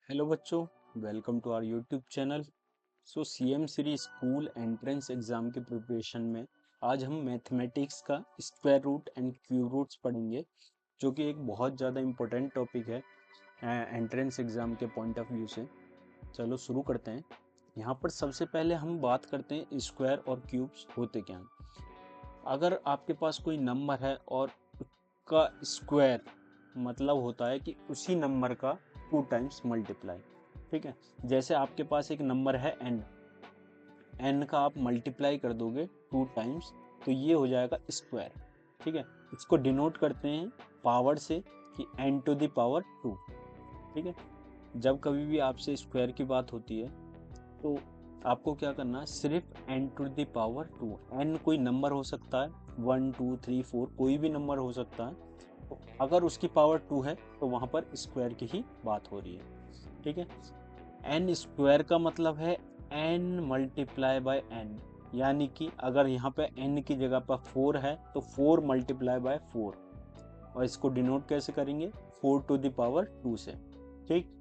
Hello बच्चों, welcome to our YouTube channel. CM series school entrance exam की preparation में आज हम मैथमेटिक्स का square root and cube roots पढ़ेंगे, जो कि एक बहुत ज़्यादा इम्पोर्टेंट टॉपिक है एंट्रेंस एग्जाम के पॉइंट ऑफ व्यू से। चलो शुरू करते हैं। यहाँ पर सबसे पहले हम बात करते हैं स्क्वायर और क्यूब्स होते क्या हैं। अगर आपके पास कोई नंबर है और उसका स्क्वायर मतलब होता है कि उसी नंबर का 2 टाइम्स मल्टीप्लाई। ठीक है, जैसे आपके पास एक नंबर है एन का आप मल्टीप्लाई कर दोगे 2 टाइम्स तो ये हो जाएगा स्क्वायर। ठीक है, इसको डिनोट करते हैं पावर से कि एन टू द पावर 2। ठीक है, जब कभी भी आपसे स्क्वायर की बात होती है तो आपको क्या करना है, सिर्फ n to the power 2। N कोई नंबर हो सकता है, 1 2 3 4 कोई भी नंबर हो सकता है। तो अगर उसकी पावर 2 है तो वहां पर स्क्वायर की ही बात हो रही है। ठीक है, एन स्क्वायर का मतलब है एन मल्टीप्लाई बाय एन, यानी कि अगर यहाँ पे एन की जगह पर 4 है तो 4 मल्टीप्लाई बाय 4। और इसको डिनोट कैसे करेंगे, 4 टू द पावर 2 से। ठीक,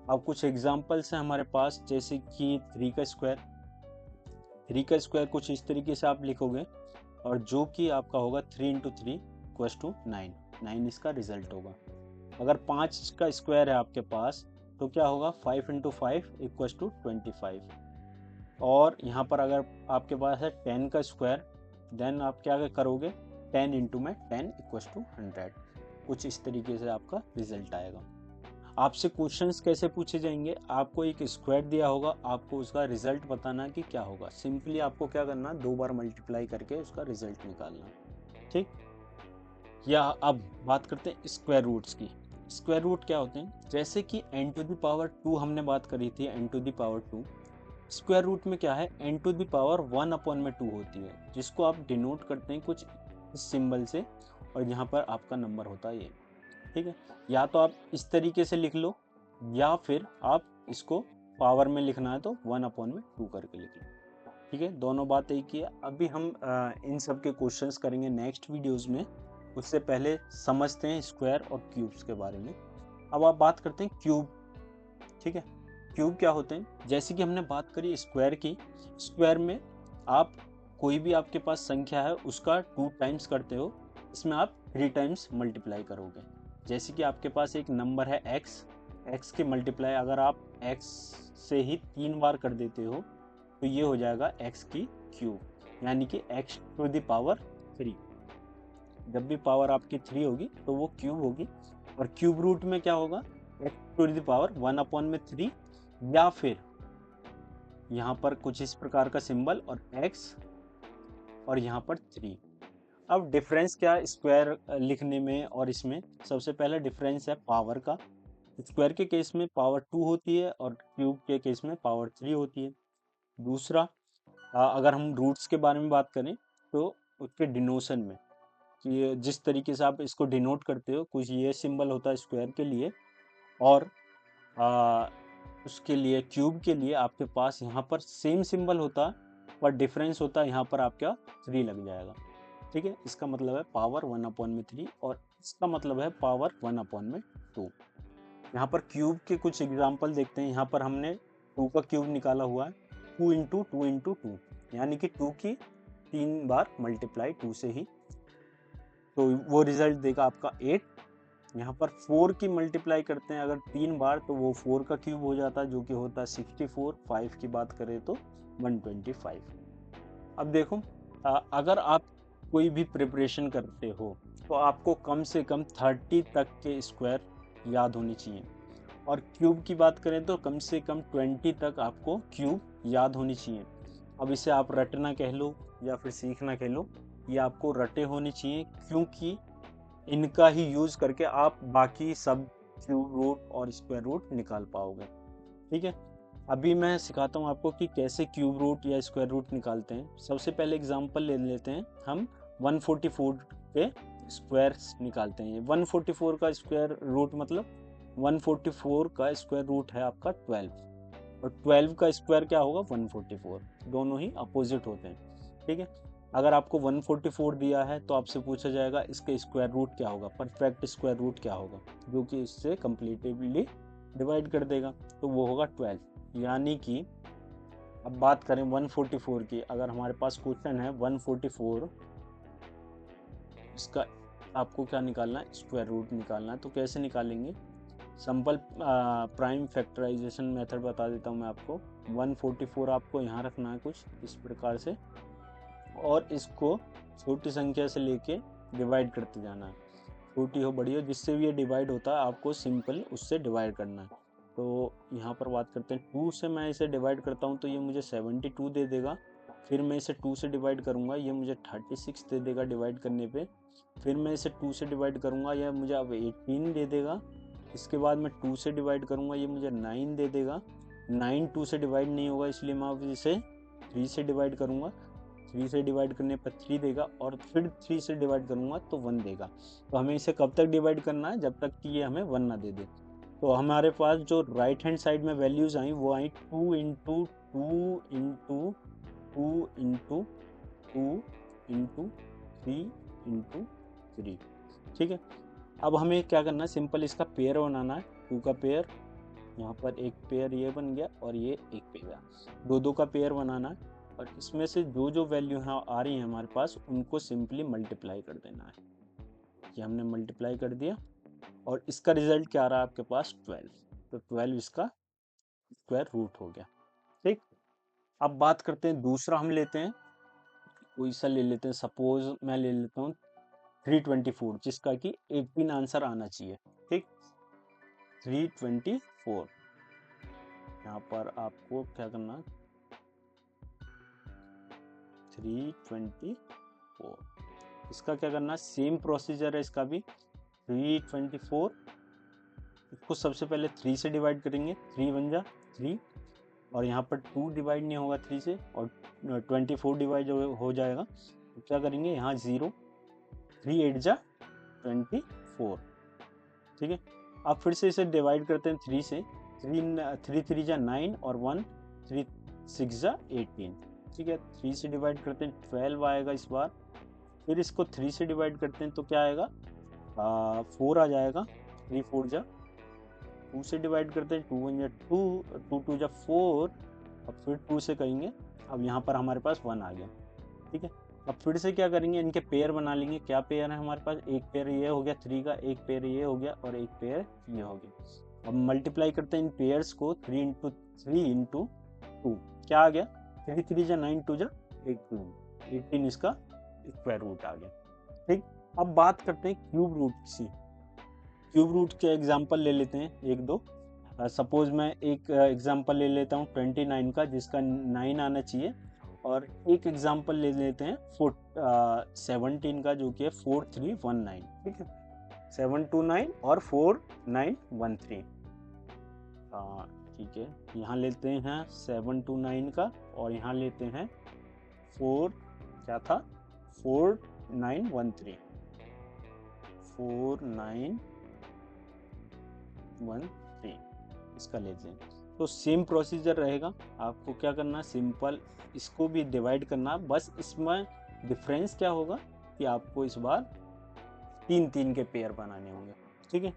अब कुछ एग्जांपल्स हैं हमारे पास, जैसे कि 3 का स्क्वायर। 3 का स्क्वायर कुछ इस तरीके से आप लिखोगे, और जो कि आपका होगा 3 इंटू 3 इक्वल्स टू 9। 9 इसका रिजल्ट होगा। अगर 5 का स्क्वायर है आपके पास तो क्या होगा, 5 इंटू 5 इक्वल्स टू 25। और यहाँ पर अगर आपके पास है 10 का स्क्वायर, देन आप क्या करोगे, 10 इंटू में 10 इक्वल्स टू 100। कुछ इस तरीके से आपका रिजल्ट आएगा। आपसे क्वेश्चंस कैसे पूछे जाएंगे, आपको एक स्क्वायर दिया होगा, आपको उसका रिजल्ट बताना कि क्या होगा। सिंपली आपको क्या करना, 2 बार मल्टीप्लाई करके उसका रिजल्ट निकालना। ठीक, या अब बात करते हैं स्क्वायर रूट्स की। स्क्वायर रूट क्या होते हैं, जैसे कि n टू द पावर 2 हमने बात करी थी, n to the power 2। Square root में क्या है, n to the power 1 upon में 2 होती है, जिसको आप डिनोट करते हैं कुछ इस सिंबल से, और यहाँ पर आपका नंबर होता है ये। ठीक है, या तो आप इस तरीके से लिख लो, या फिर आप इसको पावर में लिखना है तो 1 अपॉन में 2 करके लिख लो। ठीक है, दोनों बात एक ही है। अभी हम इन सब के क्वेश्चंस करेंगे नेक्स्ट वीडियोस में। उससे पहले समझते हैं स्क्वायर और क्यूब्स के बारे में। अब आप बात करते हैं क्यूब। ठीक है, क्यूब क्या होते हैं, जैसे कि हमने बात करी स्क्वायर की। स्क्वायर में आप कोई भी आपके पास संख्या है उसका 2 टाइम्स करते हो, इसमें आप 3 टाइम्स मल्टीप्लाई करोगे। जैसे कि आपके पास एक नंबर है एक्स, एक्स की मल्टीप्लाई अगर आप एक्स से ही 3 बार कर देते हो तो ये हो जाएगा एक्स की क्यूब, यानी कि एक्स टू द पावर 3। जब भी पावर आपकी 3 होगी तो वो क्यूब होगी। और क्यूब रूट में क्या होगा, x to the power 1 upon में 3, या फिर यहाँ पर कुछ इस प्रकार का सिंबल और एक्स और यहाँ पर 3। अब डिफरेंस क्या है स्क्वायर लिखने में और इसमें, सबसे पहले डिफरेंस है पावर का। स्क्वायर के केस में पावर 2 होती है और क्यूब के केस में पावर 3 होती है। दूसरा, अगर हम रूट्स के बारे में बात करें तो उसके डिनोशन में, कि जिस तरीके से आप इसको डिनोट करते हो, कुछ ये सिंबल होता है स्क्वायर के लिए, और आ, उसके लिए क्यूब के लिए आपके पास यहाँ पर सेम सिंबल होता है, पर डिफरेंस होता है यहाँ पर आपका 3 लग जाएगा। ठीक है, इसका मतलब है पावर 1 अपॉन में 3, और इसका मतलब है पावर 1 अपॉन में 2। यहाँ पर क्यूब के कुछ एग्जाम्पल देखते हैं। यहाँ पर हमने 2 का क्यूब निकाला हुआ है, 2 इंटू 2 इंटू 2, यानी कि 2 की 3 बार मल्टीप्लाई 2 से ही, तो वो रिजल्ट देगा आपका 8। यहाँ पर 4 की मल्टीप्लाई करते हैं अगर 3 बार तो वो 4 का क्यूब हो जाता है, जो कि होता है 64। 5 की बात करें तो 125। अब देखो, अगर आप कोई भी प्रिपरेशन करते हो तो आपको कम से कम 30 तक के स्क्वायर याद होनी चाहिए, और क्यूब की बात करें तो कम से कम 20 तक आपको क्यूब याद होनी चाहिए। अब इसे आप रटना कह लो या फिर सीखना कह लो, ये आपको रटे होनी चाहिए, क्योंकि इनका ही यूज करके आप बाकी सब क्यूब रूट और स्क्वायर रूट निकाल पाओगे। ठीक है, अभी मैं सिखाता हूँ आपको कि कैसे क्यूब रूट या स्क्वायर रूट निकालते हैं। सबसे पहले एग्जांपल ले लेते हैं हम, 144 के स्क्वायर निकालते हैं। 144 का स्क्वायर रूट मतलब 144 का स्क्वायर रूट है आपका 12, और 12 का स्क्वायर क्या होगा, 144। दोनों ही अपोजिट होते हैं। ठीक है, अगर आपको 144 दिया है तो आपसे पूछा जाएगा इसका स्क्वायर रूट क्या होगा, परफेक्ट स्क्वायर रूट क्या होगा, जो कि इससे कंप्लीटली डिवाइड कर देगा, तो वो होगा 12। यानी कि अब बात करें 144 की, अगर हमारे पास क्वेश्चन है 144, इसका आपको क्या निकालना है, स्क्वायर रूट निकालना है। तो कैसे निकालेंगे, सिंपल प्राइम फैक्टराइजेशन मेथड बता देता हूँ मैं आपको। 144 आपको यहाँ रखना है कुछ इस प्रकार से, और इसको छोटी संख्या से लेके डिवाइड करते जाना है, छोटी हो बड़ी हो, जिससे भी ये डिवाइड होता है आपको सिंपल उससे डिवाइड करना है। तो यहाँ पर बात करते हैं 2 से, मैं इसे डिवाइड करता हूँ तो ये मुझे 72 दे देगा। फिर मैं इसे 2 से डिवाइड करूँगा, ये मुझे 36 दे देगा डिवाइड करने पे। फिर मैं इसे 2 से डिवाइड करूँगा, यह मुझे अब 18 दे देगा। इसके बाद मैं 2 से डिवाइड करूँगा, ये मुझे 9 दे देगा। 9 2 से डिवाइड नहीं होगा, इसलिए मैं अब इसे 3 से डिवाइड करूँगा। 3 से डिवाइड करने पर 3 देगा, और फिर 3 से डिवाइड करूँगा तो 1 देगा। तो हमें इसे कब तक डिवाइड करना है, जब तक कि ये हमें 1 ना दे दे। तो हमारे पास जो राइट हैंड साइड में वैल्यूज आई वो आई 2 into 2 into 2 into 2 into 3 into 3। ठीक है, अब हमें क्या करना है, सिंपल इसका पेयर बनाना है। 2 का पेयर, यहाँ पर एक पेयर ये बन गया और ये एक पेयर, दो दो का पेयर बनाना है। और इसमें से जो जो वैल्यू यहाँ आ रही है हमारे पास, उनको सिंपली मल्टीप्लाई कर देना है। ये हमने मल्टीप्लाई कर दिया, और इसका रिजल्ट क्या आ रहा है आपके पास, 12। तो 12 इसका स्क्वायर रूट हो गया। ठीक, अब बात करते हैं दूसरा, हम लेते हैं कोई सा ले लेते हैं, सपोज मैं ले लेता हूँ 324, जिसका कि 18 आंसर आना चाहिए। ठीक, 324, यहाँ पर आपको क्या करना है, 324, इसका क्या करना है, सेम प्रोसीजर है इसका भी। 324, इसको सबसे पहले 3 से डिवाइड करेंगे, 3 बन जा 3, और यहाँ पर 2 डिवाइड नहीं होगा 3 से, और 24 डिवाइड हो जाएगा। तो क्या करेंगे, यहाँ 0, 3 8 जा 24। ठीक है, अब फिर से इसे डिवाइड करते हैं 3 से, 3 3 जा 9, और 1 3 6 जा 18। ठीक है, 3 से डिवाइड करते हैं 12 आएगा इस बार। फिर इसको 3 से डिवाइड करते हैं तो क्या आएगा, 4 आ जाएगा, 3 4 जा। 2 से डिवाइड करते हैं, 2 1 जा 2, 2 2 जा 4, अब फिर 2 से करेंगे, अब यहाँ पर हमारे पास 1 आ गया। ठीक है, अब फिर से क्या करेंगे, इनके पेयर बना लेंगे। क्या पेयर है हमारे पास, एक पेयर ये हो गया 3 का, एक पेयर ये हो गया, और एक पेयर ये हो गया। अब मल्टीप्लाई करते हैं इन पेयर्स को, 3 इंटू 3 इंटू 2, क्या आ गया, 3 3 जा 9, 2 जा 18, इसका स्क्वायर रूट आ गया। ठीक, अब बात करते हैं क्यूब रूट की। क्यूब रूट के एग्जाम्पल ले लेते हैं एक दो। सपोज मैं एक एग्जाम्पल ले लेता हूँ 29 का, जिसका 9 आना चाहिए, और एक एग्जाम्पल ले लेते हैं 17 का, जो कि है 4319। ठीक है, 729 और 4913। ठीक है, यहाँ लेते हैं 729 का, और यहाँ लेते हैं 4, क्या था, 4913, 4913, इसका लेते हैं। तो सेम प्रोसीजर रहेगा, आपको क्या करना, सिंपल इसको भी डिवाइड करना। बस इसमें डिफरेंस क्या होगा कि आपको इस बार 3 3 के पेयर बनाने होंगे। ठीक है,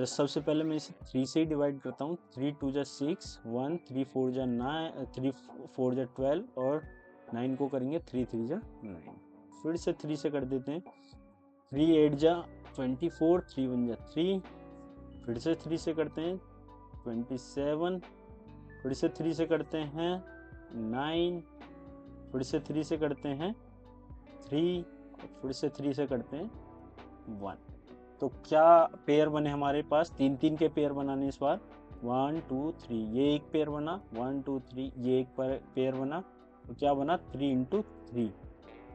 सबसे पहले मैं इसे 3 से ही डिवाइड करता हूँ। 3 2 जा 6, 1 3 4 जा 9, 3 4 जा 12, और 9 को करेंगे 3 3 जा 9। फिर से 3 से कर देते हैं, 3 8 जा 24, 3 1 जा 3। फिर से 3 से करते हैं 27, फिर से 3 से करते हैं 9, फिर से 3 से करते हैं 3, फिर से 3 से करते हैं 1। तो क्या पेयर बने हमारे पास, 3 3 के पेयर बनाने इस बार। 1 2 3, ये एक पेयर बना, 1 2 3, ये एक पेयर बना। तो क्या बना, 3 इंटू 3।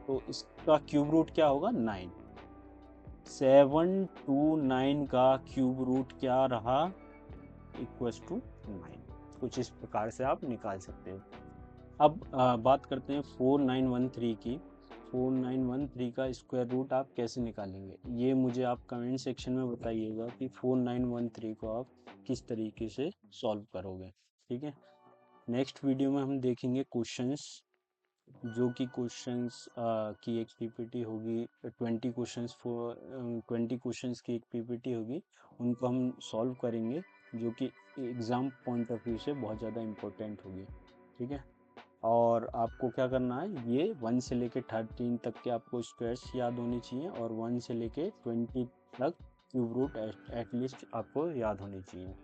तो इसका क्यूब रूट क्या होगा, 9। 729 का क्यूब रूट क्या रहा, इक्वल्स टू 9। कुछ इस प्रकार से आप निकाल सकते हो। अब बात करते हैं 4913 की। 4913 का स्क्वायर रूट आप कैसे निकालेंगे, ये मुझे आप कमेंट सेक्शन में बताइएगा कि 4913 को आप किस तरीके से सॉल्व करोगे। ठीक है, नेक्स्ट वीडियो में हम देखेंगे क्वेश्चंस, जो कि क्वेश्चंस की एक पीपीटी होगी, 20 क्वेश्चंस की एक पीपीटी होगी, उनको हम सॉल्व करेंगे। जो कि एग्ज़ाम पॉइंट ऑफ व्यू से बहुत ज़्यादा इम्पोर्टेंट होगी। ठीक है, और आपको क्या करना है, ये 1 से लेके 13 तक के आपको स्क्वायर्स याद होने चाहिए और 1 से लेके 20 तक क्यूब रूट एटलीस्ट आपको याद होनी चाहिए।